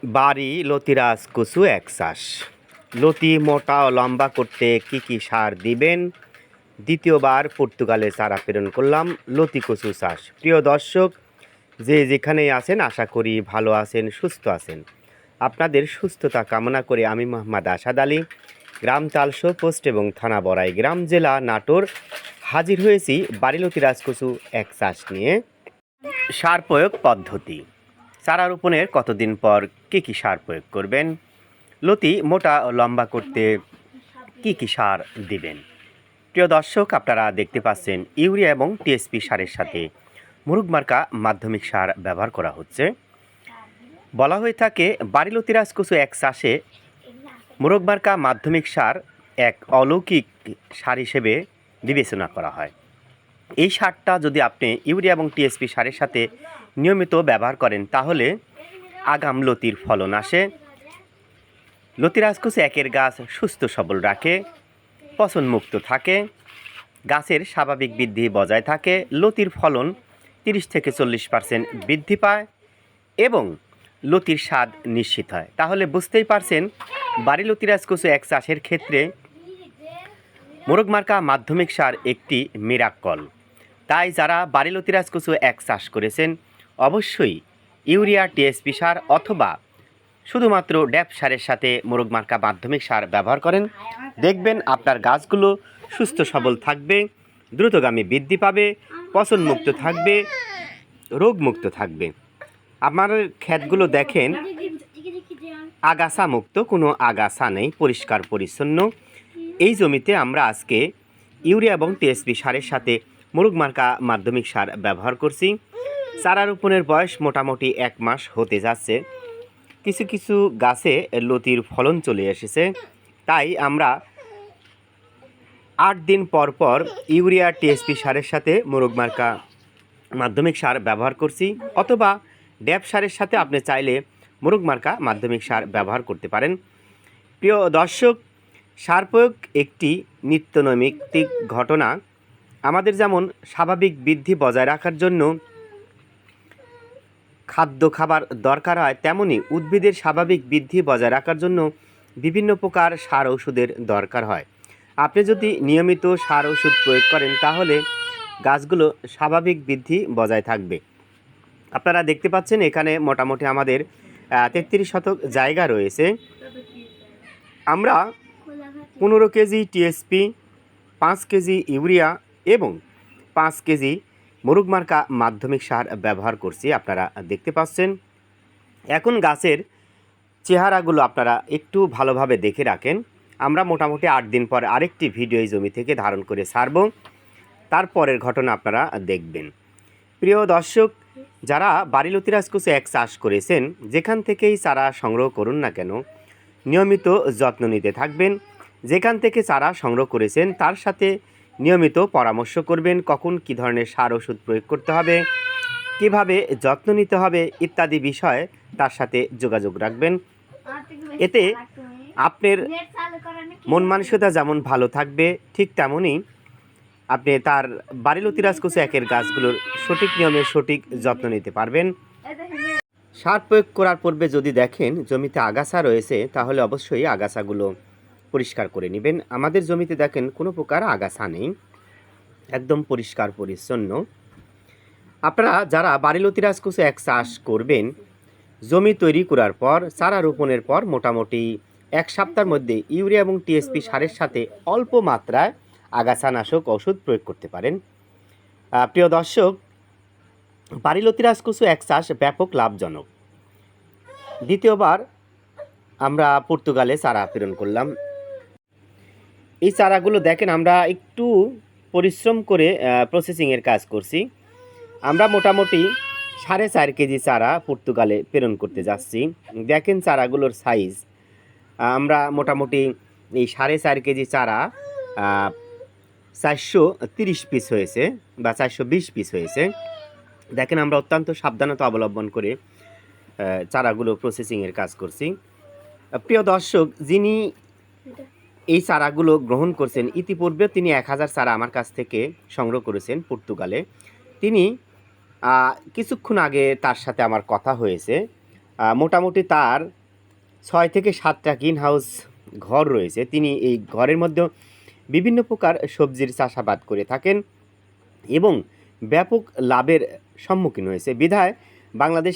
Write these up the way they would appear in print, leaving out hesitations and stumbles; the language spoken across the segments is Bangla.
বাড়ি লতিরাজ কচু এক চাষ। লতি মোটা ও লম্বা করতে কি কি সার দিবেন? দ্বিতীয়বার পর্তুগালে চারা প্রেরণ করলাম লতি কচু চাষ। প্রিয় দর্শক, যে যেখানেই আছেন আশা করি ভালো আছেন, সুস্থ আছেন। আপনাদের সুস্থতা কামনা করে আমি মোহাম্মদ আসাদ আলী, গ্রাম তালশো পোস্ট এবং থানা বড়াই গ্রাম, জেলা নাটোর, হাজির হয়েছি বাড়ি লতিরাজ কচু এক চাষ নিয়ে। সার প্রয়োগ পদ্ধতি: চারা রোপণের কতদিন পর কী কী সার প্রয়োগ করবেন? লতি মোটা ও লম্বা করতে কী কী সার দিবেন? প্রিয় দর্শক, আপনারা দেখতে পাচ্ছেন ইউরিয়া এবং টিএসপি সারের সাথে মুরুগ মার্কা মাধ্যমিক সার ব্যবহার করা হচ্ছে। বলা হয়ে থাকে বাড়ি লতিরাজ কচু এক চাষে মুরুগ মার্কা মাধ্যমিক সার এক অলৌকিক সার হিসেবে বিবেচনা করা হয়। এই সারটা যদি আপনি ইউরিয়া এবং টিএসপি সারের সাথে নিয়মিত ব্যবহার করেন তাহলে আগাম লতির ফলন আসে। লতিরাজ কচু একের গাছ সুস্থ সবল রাখে, পচনমুক্ত থাকে, গাছের স্বাভাবিক বৃদ্ধি বজায় থাকে, লতির ফলন 30 থেকে 40% বৃদ্ধি পায় এবং লতির স্বাদ নিশ্চিত হয়। তাহলে বুঝতেই পারছেন বাড়ি লতিরাজ কচু এক চাষের ক্ষেত্রে মুরুগ মার্কা মাধ্যমিক সার একটি মিরাক্কল। তাই যারা বাড়ি লতিরাজ কচু এক চাষ করেছেন অবশ্যই ইউরিয়া টিএসপি সার অথবা শুধুমাত্র ড্যাপ সারের সাথে মুরুগ মার্কা মাধ্যমিক সার ব্যবহার করেন, দেখবেন আপনার গাছগুলো সুস্থ সবল থাকবে, দ্রুতগামী বৃদ্ধি পাবে, পচনমুক্ত থাকবে, রোগমুক্ত থাকবে। আমার ক্ষেতগুলো দেখেন আগাছা মুক্ত, কোনো আগাছা নেই, পরিষ্কার পরিচ্ছন্ন। এই জমিতে আমরা আজকে ইউরিয়া এবং টিএসপি সারের সাথে মুরুগ মার্কা মাধ্যমিক সার ব্যবহার করছি। চারা রোপণের বয়স মোটামুটি 1 মাস হতে যাচ্ছে। কিছু কিছু গাছে লতির ফলন চলে এসেছে, তাই আমরা 8 দিন পর পর ইউরিয়া টিএসপি সারের সাথে মুরুগ মার্কা মাধ্যমিক সার ব্যবহার করছি, অথবা ড্যাপ সারের সাথে আপনি চাইলে মুরুগ মার্কা মাধ্যমিক সার ব্যবহার করতে পারেন। প্রিয় দর্শক, সার প্রয়োগ একটি নিত্যনৈমিত্তিক ঘটনা। আমাদের যেমন স্বাভাবিক বৃদ্ধি বজায় রাখার জন্য খাবার দরকার হয়, তেমনি উদ্ভিদের স্বাভাবিক বৃদ্ধি বজায় রাখার জন্য বিভিন্ন প্রকার সার ওষুধের দরকার হয়। আপনি যদি নিয়মিত সার ওষুধ প্রয়োগ করেন তাহলে গাছগুলো স্বাভাবিক বৃদ্ধি বজায় থাকবে। আপনারা দেখতে পাচ্ছেন এখানে মোটামুটি আমাদের 33 শতক জায়গা রয়েছে। আমরা 15 কেজি টিএসপি, 5 কেজি ইউরিয়া এবং 5 কেজি মুরুগ মার্কা মাধ্যমিক সার ব্যবহার করছি, আপনারা দেখতে পাচ্ছেন। এখন গাছের চেহারাগুলো আপনারা একটু ভালোভাবে দেখে রাখেন। আমরা মোটামুটি 8 দিন পর আরেকটি ভিডিও এই জমি থেকে ধারণ করে ছাড়ব, তারপরের ঘটনা আপনারা দেখবেন। প্রিয় দর্শক, যারা বাড়ি লতিরাজ কচু এক চাষ করেছেন, যেখান থেকেই চারা সংগ্রহ করুন না কেন নিয়মিত যত্ন নিতে থাকবেন। যেখান থেকে চারা সংগ্রহ করেছেন তার সাথে নিয়মিত পরামর্শ করবেন, কখন কী ধরনের সার ওষুধ প্রয়োগ করতে হবে, কিভাবে যত্ন নিতে হবে ইত্যাদি বিষয়ে তার সাথে যোগাযোগ রাখবেন। এতে আপনার মন মানসিকতা যেমন ভালো থাকবে, ঠিক তেমনই আপনি তার বাড়ি লতিরাজ কচু একের গাছগুলোর সঠিক নিয়মে সঠিক যত্ন নিতে পারবেন। সার প্রয়োগ করার পূর্বে যদি দেখেন জমিতে আগাছা রয়েছে তাহলে অবশ্যই আগাছাগুলো পরিষ্কার করে নেবেন। আমাদের জমিতে দেখেন কোনো প্রকার আগাছা নেই, একদম পরিষ্কার পরিচ্ছন্ন। আপনারা যারা বাড়ি লতিরাজ কচু এক চাষ করবেন, জমি তৈরি করার পর চারা রোপণের পর মোটামুটি 1 সপ্তাহের মধ্যে ইউরিয়া এবং টিএসপি সারের সাথে অল্প মাত্রায় আগাছানাশক ওষুধ প্রয়োগ করতে পারেন। প্রিয় দর্শক, বাড়ি লতিরাজ কচু এক চাষ ব্যাপক লাভজনক। দ্বিতীয়বার আমরা পর্তুগালে চারা প্রেরণ করলাম। এই চারাগুলো দেখেন আমরা একটু পরিশ্রম করে প্রসেসিংয়ের কাজ করছি। আমরা মোটামুটি 4.5 কেজি চারা পর্তুগালে প্রেরণ করতে যাচ্ছি। দেখেন চারাগুলোর সাইজ, আমরা মোটামুটি এই 4.5 কেজি চারা 430 পিস হয়েছে বা 420 পিস হয়েছে। দেখেন আমরা অত্যন্ত সাবধানতা অবলম্বন করে চারাগুলো প্রসেসিংয়ের কাজ করছি। প্রিয় দর্শক, যিনি এই চারাগুলো গ্রহণ করছেন ইতিপূর্বে তিনি 1000 চারা আমার কাছ থেকে সংগ্রহ করেছেন পর্তুগালে। তিনি কিছুক্ষণ আগে তার সাথে আমার কথা হয়েছে। মোটামুটি তার 6 থেকে 7টা গ্রিন হাউস ঘর রয়েছে। তিনি এই ঘরের মধ্যে বিভিন্ন প্রকার সবজির চাষাবাদ করে থাকেন এবং ব্যাপক লাভের সম্মুখীন হয়েছে। বিধায় বাংলাদেশ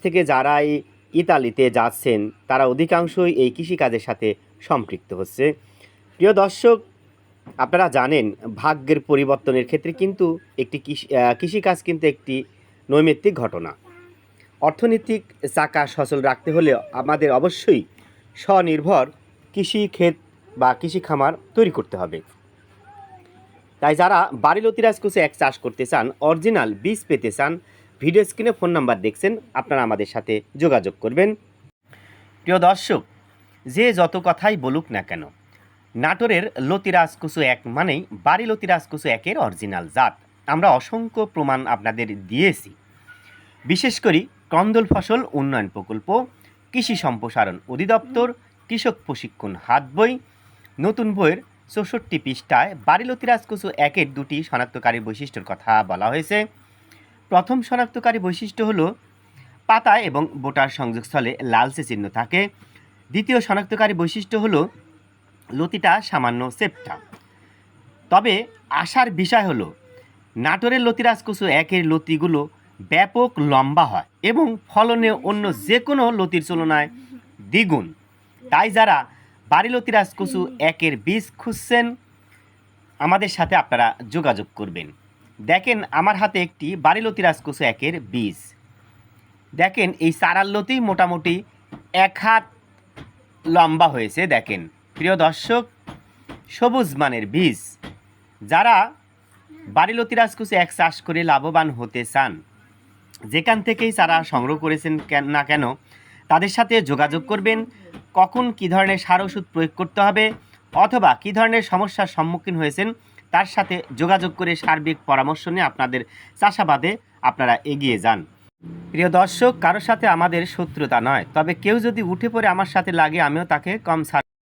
থেকে যারাই ইতালিতে যাচ্ছেন তারা অধিকাংশই এই কৃষিকাজের সাথে সম্পৃক্ত হচ্ছে। প্রিয় দর্শক, আপনারা জানেন ভাগ্যের পরিবর্তনের ক্ষেত্রে কিন্তু একটি কৃষিকাজ কিন্তু একটি নৈমিত্তিক ঘটনা। অর্থনৈতিক চাকা সচল রাখতে হলে আমাদের অবশ্যই স্বনির্ভর কৃষিক্ষেত বা কৃষি খামার তৈরি করতে হবে। তাই যারা বাড়ি লতিরাজ কুচু এক চাষ করতে চান, অরিজিনাল বীজ পেতে চান, ভিডিও স্ক্রিনে ফোন নাম্বার দেখছেন, আপনারা আমাদের সাথে যোগাযোগ করবেন। প্রিয় দর্শক, যে যত কথাই বলুক না কেন, নাটোরের লতিরাজ কুচু এক মানেই বাড়ি লতিরাজ কুচু একের অরিজিনাল জাত। আমরা অসংখ্য প্রমাণ আপনাদের দিয়েছি। বিশেষ করে কন্দল ফসল উন্নয়ন প্রকল্প, কৃষি সম্প্রসারণ অধিদপ্তর, কৃষক প্রশিক্ষণ হাত বই, নতুন বইয়ের 64 পৃষ্ঠায় বাড়ি লতিরাজ কুচু একের 2টি শনাক্তকারী বৈশিষ্ট্যের কথা বলা হয়েছে। প্রথম শনাক্তকারী বৈশিষ্ট্য হলো পাতায় এবং বোটার সংযোগস্থলে লালচে চিহ্ন থাকে। দ্বিতীয় শনাক্তকারী বৈশিষ্ট্য হলো লতিটা সামান্য চেপ্টা। তবে আশার বিষয় হলো নাটোরের লতিরাজ কুচু একের লতিগুলো ব্যাপক লম্বা হয় এবং ফলনে অন্য যে কোনো লতির তুলনায় দ্বিগুণ। তাই যারা বাড়ি লতিরাজ কুচু একের বীজ খুঁজছেন, আমাদের সাথে আপনারা যোগাযোগ করবেন। দেখেন আমার হাতে একটি বাড়ি লতিরাজ কুচু একের বীজ। দেখেন এই চারার লতি মোটামুটি 1 হাত লম্বা হয়েছে। দেখেন প্রিয় দর্শক, সবুজ মানের বীজ। যারা বাড়ি লতিরাজ কুচু এক চাষ করে লাভবান হতে চান, যেখান থেকেই চারা সংগ্রহ করেছেন না কেন, তাদের সাথে যোগাযোগ করবেন। কখন কী ধরনের সার ওষুধ প্রয়োগ করতে হবে অথবা কী ধরনের সমস্যার সম্মুখীন হয়েছেন, তার সাথে যোগাযোগ করে সার্বিক পরামর্শ নিয়ে আপনাদের চাষাবাদে আপনারা এগিয়ে যান। প্রিয় দর্শক, কারোর সাথে আমাদের শত্রুতা নয়, তবে কেউ যদি উঠে পড়ে আমার সাথে লাগে, আমিও তাকে কম